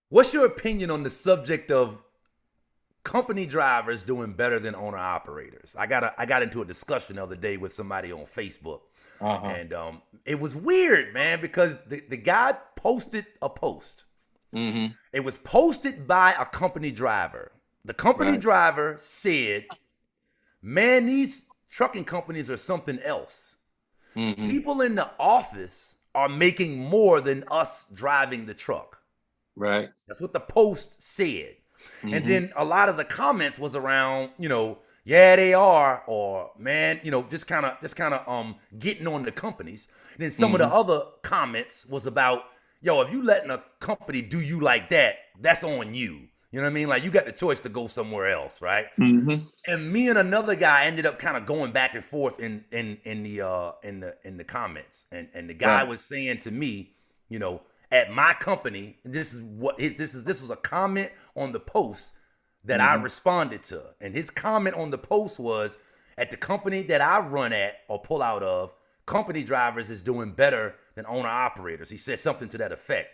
What's your opinion on the subject of company drivers doing better than owner operators? I got into a discussion the other day with somebody on Facebook, Uh-huh. and it was weird, man, because the guy posted a post. Mm-hmm. It was posted by a company driver. The company Right. driver said, "Man, these trucking companies are something else. Mm-hmm. People in the office are making more than us driving the truck." Right. That's what the post said. And Mm-hmm. then a lot of the comments was around, yeah, they are, or man, just kind of getting on the companies. And then some of the Mm-hmm. other comments was about, yo, if you letting a company do you like that, that's on you. You know what I mean? Like you got the choice to go somewhere else, right? Mm-hmm. And me and another guy ended up kind of going back and forth in the comments, and the guy Right. was saying to me, you know, at my company, this was a comment on the post that I Mm-hmm. responded to, and his comment on the post was, at the company that I run at or pull out of, company drivers is doing better than owner operators. He said something to that effect.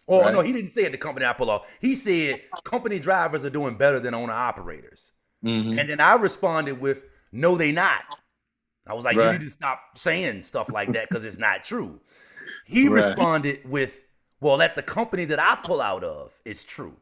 Oh no, Right. he didn't say it. The company I pull off. He said company drivers are doing better than owner operators. Mm-hmm. And then I responded with, no, they not. I was like, you need Right. to stop saying stuff like that because it's not true. He Right. responded with, well, at the company that I pull out of, it's true.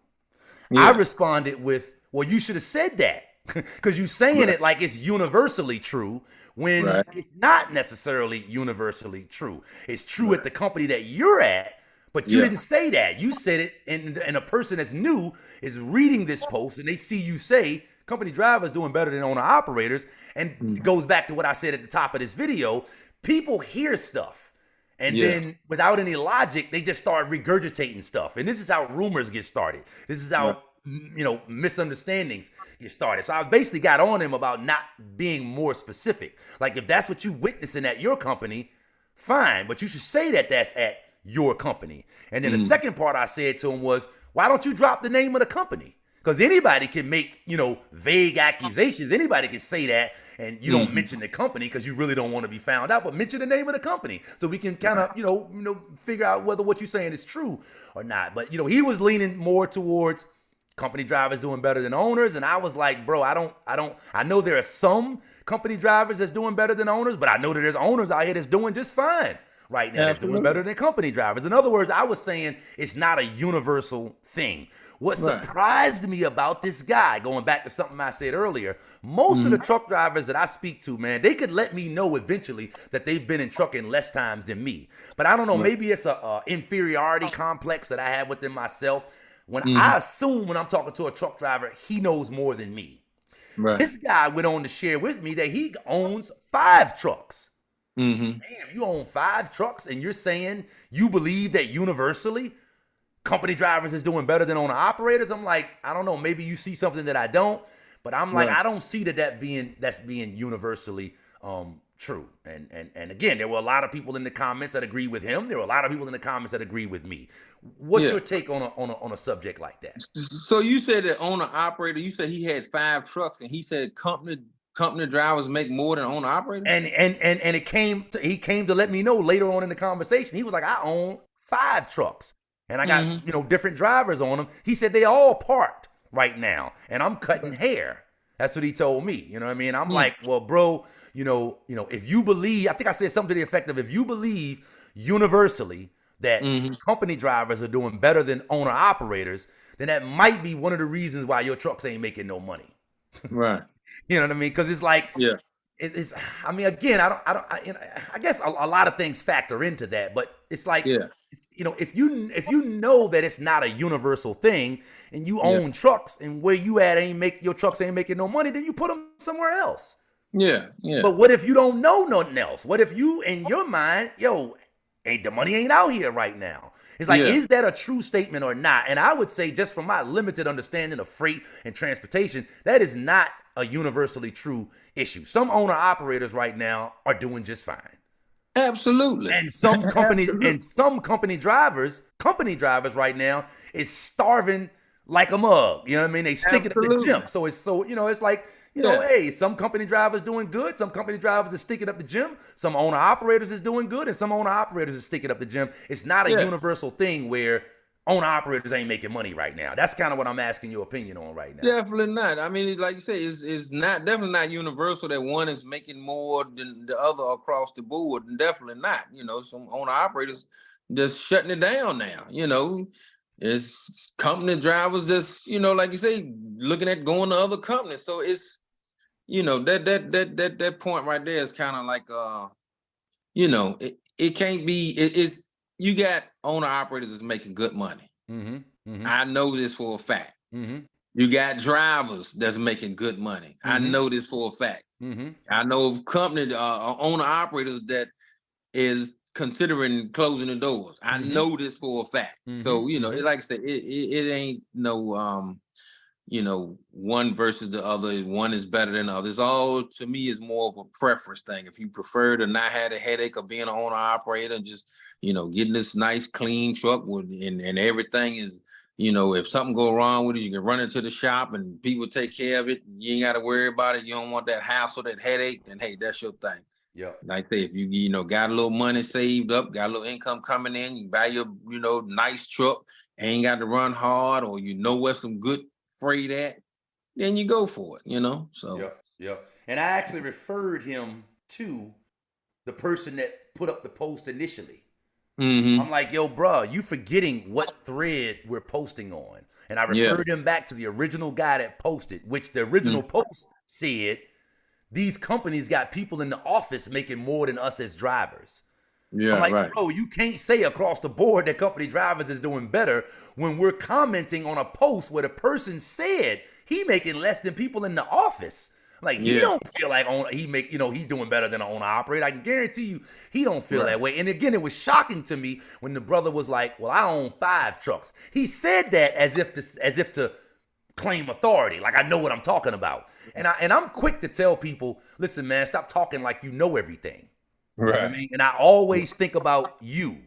I Yeah. responded with, well, you should have said that because you saying Right. it like it's universally true when Right. it's not necessarily universally true. It's true at Right. the company that you're at, but you Yeah. didn't say that. You said it, and a person that's new is reading this post and they see you say company drivers doing better than owner operators, and it Mm-hmm. goes back to what I said at the top of this video. People hear stuff, and Yeah. then without any logic, they just start regurgitating stuff. And this is how rumors get started. This is Right. how misunderstandings get started. So I basically got on him about not being more specific. Like if that's what you witnessing at your company, fine, but you should say that that's at your company. And then the Mm-hmm. second part I said to him was, why don't you drop the name of the company? Because anybody can make, vague accusations. Anybody can say that, and you don't Mm-hmm. mention the company because you really don't want to be found out, but mention the name of the company so we can kind Right. of, figure out whether what you're saying is true or not. But he was leaning more towards company drivers doing better than owners, and I was like, bro, I know there are some company drivers that's doing better than owners, but I know that there's owners out here that's doing just fine right now, that's doing Absolutely. better than company drivers. In other words, I was saying it's not a universal thing. What Right. surprised me about this guy, going back to something I said earlier, most of the Mm-hmm. truck drivers that I speak to, man, they could let me know eventually that they've been in trucking less times than me. But I don't know, Right. maybe it's a inferiority complex that I have within myself. When Mm-hmm. I assume when I'm talking to a truck driver, he knows more than me. Right. This guy went on to share with me that he owns 5 trucks. Mm-hmm. Damn, you own 5 trucks and you're saying you believe that universally company drivers is doing better than owner operators? I'm like, I don't know, maybe you see something that I don't, but I'm like, Right. I don't see that's being universally true. And again, there were a lot of people in the comments that agree with him. There were a lot of people in the comments that agree with me. What's Yeah. your take on a subject like that? So you said that owner operator, you said he had 5 trucks and he said company drivers make more than owner operators? And he came to let me know later on in the conversation. He was like, I own 5 trucks and I got Mm-hmm. different drivers on them. He said they all parked right now and I'm cutting hair. That's what he told me. You know what I mean? I'm like, well, bro, if you believe, I think I said something to the effect of, if you believe universally that Mm-hmm. company drivers are doing better than owner operators, then that might be one of the reasons why your trucks ain't making no money. Right. You know what I mean? Because it's like, Yeah. it's, I mean, again, I guess a lot of things factor into that, but it's like, Yeah. if you know that it's not a universal thing, and you Yeah. own trucks, and where you at ain't make your trucks ain't making no money, then you put them somewhere else. Yeah. Yeah. But what if you don't know nothing else? What if you, in your mind, yo, ain't the money ain't out here right now? It's like, Yeah. is that a true statement or not? And I would say, just from my limited understanding of freight and transportation, that is not a universally true issue. Some owner operators right now are doing just fine. Absolutely. And some company Absolutely. and some company drivers right now is starving like a mug. You know what I mean? They stinking up the Absolutely. gym. It's like, Yeah. hey, some company drivers doing good. Some company drivers are sticking up the gym. Some owner operators is doing good, and some owner operators is sticking up the gym. It's not a Yeah. universal thing where owner operators ain't making money right now. That's kind of what I'm asking your opinion on right now. Definitely not. I mean, like you say, it's not definitely not universal that one is making more than the other across the board. Definitely not. You know, some owner operators just shutting it down now. You know, it's company drivers just, you know, like you say, looking at going to other companies. So it's, you know, that point right there is kind of like you know, it can't be. It's you got owner operators that's making good money. I know this for a fact. You got drivers that's making good money. I know this for a fact. I know of company owner operators that is considering closing the doors. I know this for a fact. So, you know, like I said, it ain't no you know, one versus the other. One is better than the other. It's all, to me, is more of a preference thing. If you prefer to not have the headache of being an owner operator and just, you know, getting this nice clean truck with and everything is, you know, if something go wrong with it, you can run into the shop and people take care of it. You ain't got to worry about it. You don't want that hassle, that headache, then hey, that's your thing. Yeah. Like that, if you know, got a little money saved up, got a little income coming in, you buy your, you know, nice truck, ain't got to run hard, or you know where some good freight at, then you go for it, you know. So yep. And I actually referred him to the person that put up the post initially. I'm like, yo, bro, you forgetting what thread we're posting on. And I referred him back to the original guy that posted, which the original post said, these companies got people in the office making more than us as drivers. Yeah, I'm like, right. bro, you can't say across the board that company drivers is doing better when we're commenting on a post where the person said he making less than people in the office. Like, he don't feel like he doing better than an owner operator. I can guarantee you he don't feel that way. And again, it was shocking to me when the brother was like, well, I own 5 trucks. He said that as if to claim authority. Like, I know what I'm talking about. And I'm quick to tell people, listen, man, stop talking like you know everything. You know what I mean? And I always think about you.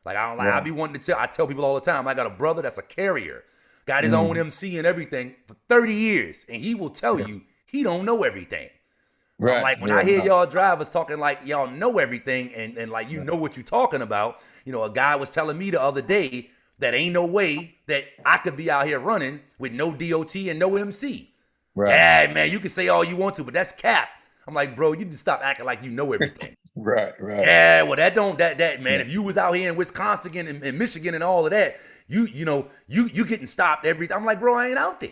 Like, I be wanting to I tell people all the time, I got a brother that's a carrier, got his own MC and everything for 30 years. And he will tell you he don't know everything. So I'm like, when I hear y'all drivers talking like y'all know everything and like you know what you're talking about, you know, a guy was telling me the other day that ain't no way that I could be out here running with no DOT and no MC. Yeah, man, you can say all you want to, but that's cap. I'm like, bro, you need to stop acting like you know everything. Right. Yeah, well, that man. If you was out here in Wisconsin and Michigan and all of that, you getting stopped every time. I'm like, bro, I ain't out there.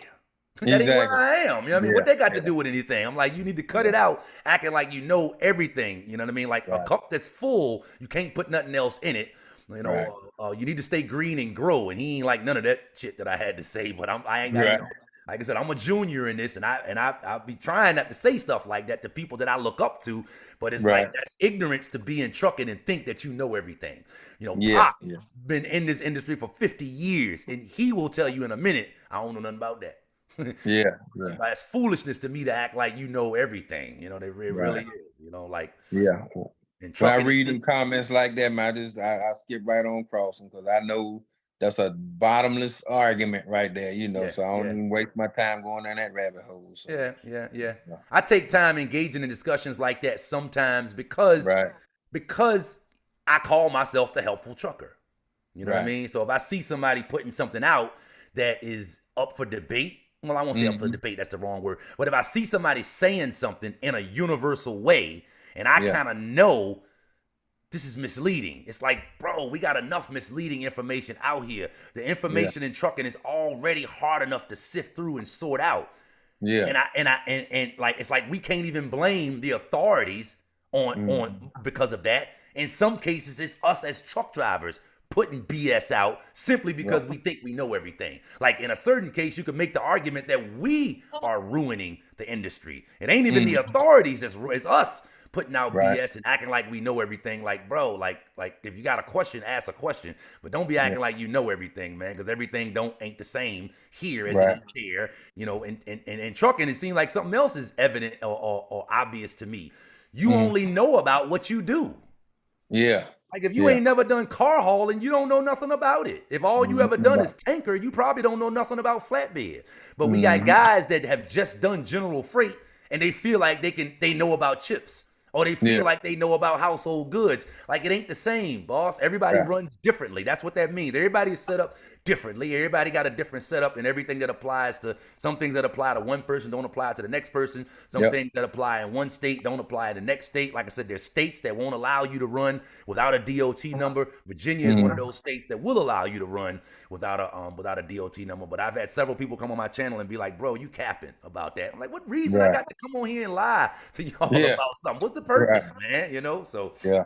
That ain't where I am. You know what I mean? What they got to do with anything? I'm like, you need to cut it out, acting like you know everything. You know what I mean? Like a cup that's full, you can't put nothing else in it. You know, you need to stay green and grow. And he ain't like none of that shit that I had to say. But I ain't got. You know, like I said, I'm a junior in this, and I'll be trying not to say stuff like that to people that I look up to. But it's like that's ignorance to be in trucking and think that you know everything. You know, Pop been in this industry for 50 years, and he will tell you in a minute, I don't know nothing about that. It's foolishness to me to act like you know everything. You know, it really is. You know, like when I read them comments like that, man, I skip right on across them because I know that's a bottomless argument right there. You know, so I don't even waste my time going down that rabbit hole. So. Yeah. I take time engaging in discussions like that sometimes because I call myself the helpful trucker. You know what I mean? So if I see somebody putting something out that is up for debate. Well, I won't say up for debate, that's the wrong word. But if I see somebody saying something in a universal way, and I kind of know this is misleading. It's like, bro, we got enough misleading information out here. The information in trucking is already hard enough to sift through and sort out. And like it's like we can't even blame the authorities on because of that. In some cases, it's us as truck drivers putting BS out simply because we think we know everything. Like in a certain case, you could make the argument that we are ruining the industry. It ain't even the authorities, it's us putting out BS and acting like we know everything. Like, bro, like if you got a question, ask a question, but don't be acting like you know everything, man, because everything ain't the same here as it is there. You know, and trucking, it seems like something else is evident or obvious to me. You only know about what you do. Like if you ain't never done car hauling, you don't know nothing about it. If all you ever done is tanker, you probably don't know nothing about flatbed. But we got guys that have just done general freight and they feel like they know about chips or they feel like they know about household goods. Like it ain't the same, boss. Everybody runs differently. That's what that means. Everybody is set up differently. Everybody got a different setup, and everything that applies to some things that apply to one person don't apply to the next person. Some things that apply in one state don't apply in the next state. Like I said, there's states that won't allow you to run without a DOT number. Virginia is one of those states that will allow you to run without a DOT number. But I've had several people come on my channel and be like, "Bro, you capping about that." I'm like, "What reason I got to come on here and lie to y'all about something? What's the purpose, man?" You know, so Yeah.